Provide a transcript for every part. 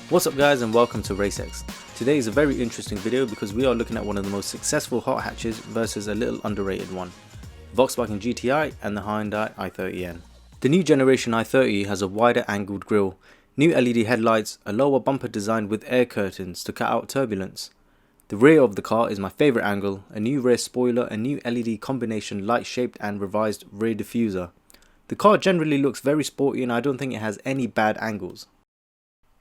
What's up guys, and welcome to RaceX. Today is a very interesting video because we are looking at one of the most successful hot hatches versus a little underrated one, Volkswagen GTI and the Hyundai I30N. The new generation i30 has a wider angled grille, new LED headlights, a lower bumper designed with air curtains to cut out turbulence. The rear of the car is my favourite angle, a new rear spoiler, a new LED combination light shaped and revised rear diffuser. The car generally looks very sporty and I don't think it has any bad angles.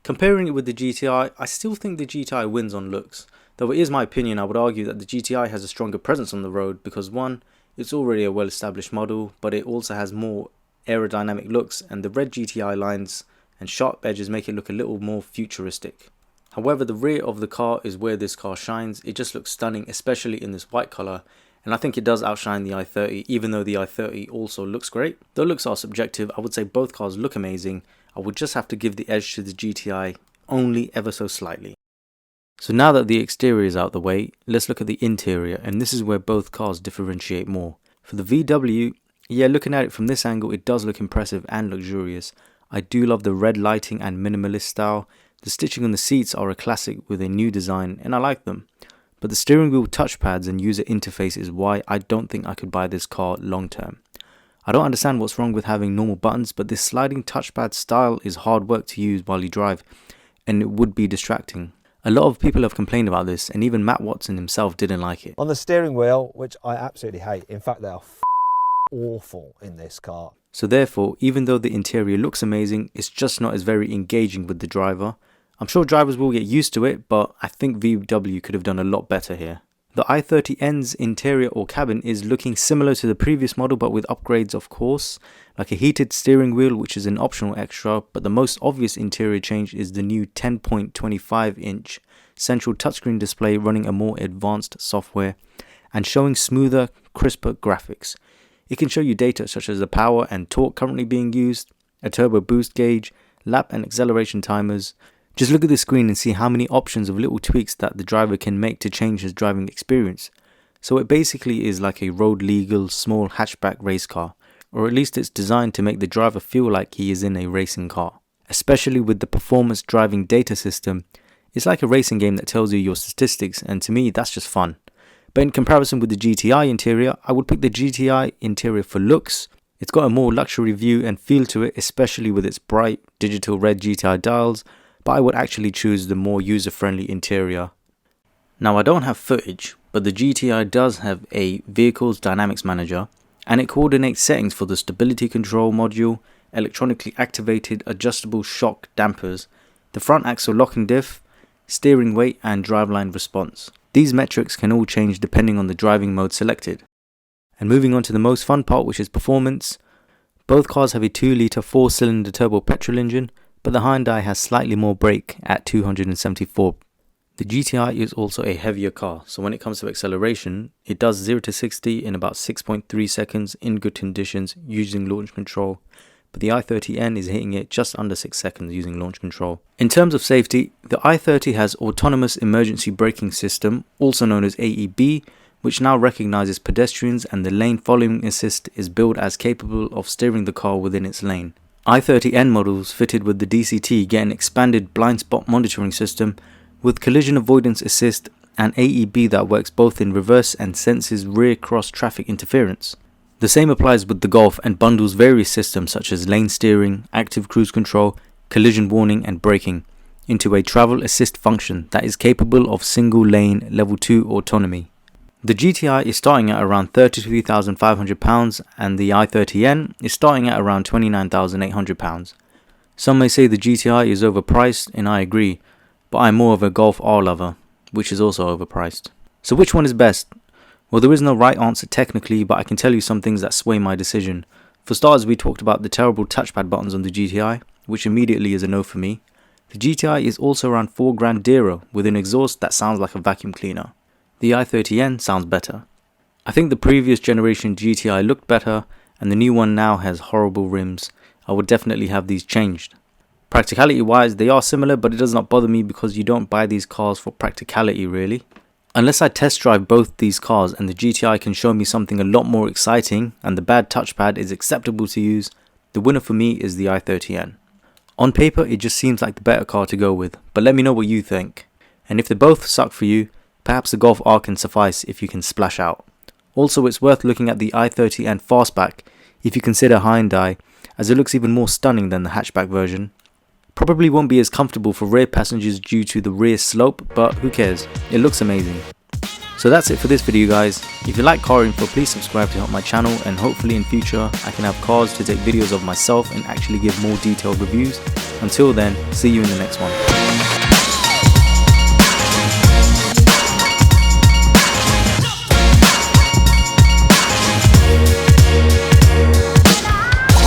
Comparing it with the GTI, I still think the GTI wins on looks, though it is my opinion. I would argue that the GTI has a stronger presence on the road because one, it's already a well established model, but it also has more aerodynamic looks, and the red GTI lines and sharp edges make it look a little more futuristic. However, the rear of the car is where this car shines. It just looks stunning, especially in this white colour, and I think it does outshine the i30, even though the i30 also looks great. Though looks are subjective, I would say both cars look amazing. I would just have to give the edge to the GTI only ever so slightly. So now that the exterior is out the way, let's look at the interior, and this is where both cars differentiate more. For the VW, yeah, looking at it from this angle, it does look impressive and luxurious. I do love the red lighting and minimalist style. The stitching on the seats are a classic with a new design, and I like them. But the steering wheel touchpads and user interface is why I don't think I could buy this car long term. I don't understand what's wrong with having normal buttons, but this sliding touchpad style is hard work to use while you drive, and it would be distracting. A lot of people have complained about this, and even Matt Watson himself didn't like it. On the steering wheel, which I absolutely hate, in fact they are awful in this car. So therefore, even though the interior looks amazing, it's just not as very engaging with the driver. I'm sure drivers will get used to it, but I think VW could have done a lot better here. The i30N's interior or cabin is looking similar to the previous model, but with upgrades of course, like a heated steering wheel, which is an optional extra, but the most obvious interior change is the new 10.25-inch central touchscreen display running a more advanced software and showing smoother, crisper graphics. It can show you data such as the power and torque currently being used, a turbo boost gauge, lap and acceleration timers. Just look at the screen and see how many options of little tweaks that the driver can make to change his driving experience. So it basically is like a road legal small hatchback race car, or at least it's designed to make the driver feel like he is in a racing car. Especially with the performance driving data system, it's like a racing game that tells you your statistics, and to me that's just fun. But in comparison with the GTI interior, I would pick the GTI interior for looks. It's got a more luxury view and feel to it, especially with its bright digital red GTI dials, but I would actually choose the more user-friendly interior. Now I don't have footage, but the GTI does have a Vehicles Dynamics Manager, and it coordinates settings for the stability control module, electronically activated adjustable shock dampers, the front axle locking diff, steering weight and driveline response. These metrics can all change depending on the driving mode selected. And moving on to the most fun part, which is performance. Both cars have a 2-litre 4-cylinder turbo petrol engine, but the Hyundai has slightly more brake at 274. The GTI is also a heavier car, so when it comes to acceleration, it does 0 to 60 in about 6.3 seconds in good conditions using launch control, but the i30N is hitting it just under 6 seconds using launch control. In terms of safety, the i30 has Autonomous Emergency Braking System, also known as AEB, which now recognizes pedestrians, and the lane following assist is built as capable of steering the car within its lane. i30N models fitted with the DCT get an expanded blind spot monitoring system with collision avoidance assist and AEB that works both in reverse and senses rear cross traffic interference. The same applies with the Golf and bundles various systems such as lane steering, active cruise control, collision warning and braking into a travel assist function that is capable of single lane level 2 autonomy. The GTI is starting at around £33,500 and the i30N is starting at around £29,800. Some may say the GTI is overpriced, and I agree, but I'm more of a Golf R lover, which is also overpriced. So which one is best? Well, there is no right answer technically, but I can tell you some things that sway my decision. For starters, we talked about the terrible touchpad buttons on the GTI, which immediately is a no for me. The GTI is also around £4,000 dearer with an exhaust that sounds like a vacuum cleaner. The i30N sounds better. I think the previous generation GTI looked better, and the new one now has horrible rims. I would definitely have these changed. Practicality wise, they are similar, but it does not bother me because you don't buy these cars for practicality really. Unless I test drive both these cars and the GTI can show me something a lot more exciting and the bad touchpad is acceptable to use, the winner for me is the i30N. On paper, it just seems like the better car to go with, but let me know what you think. And if they both suck for you, perhaps the Golf R can suffice if you can splash out. Also, it's worth looking at the i30 and Fastback if you consider Hyundai, as it looks even more stunning than the hatchback version. Probably won't be as comfortable for rear passengers due to the rear slope, but who cares, it looks amazing. So that's it for this video guys. If you like car info, please subscribe to help my channel, and hopefully in future I can have cars to take videos of myself and actually give more detailed reviews. Until then, see you in the next one.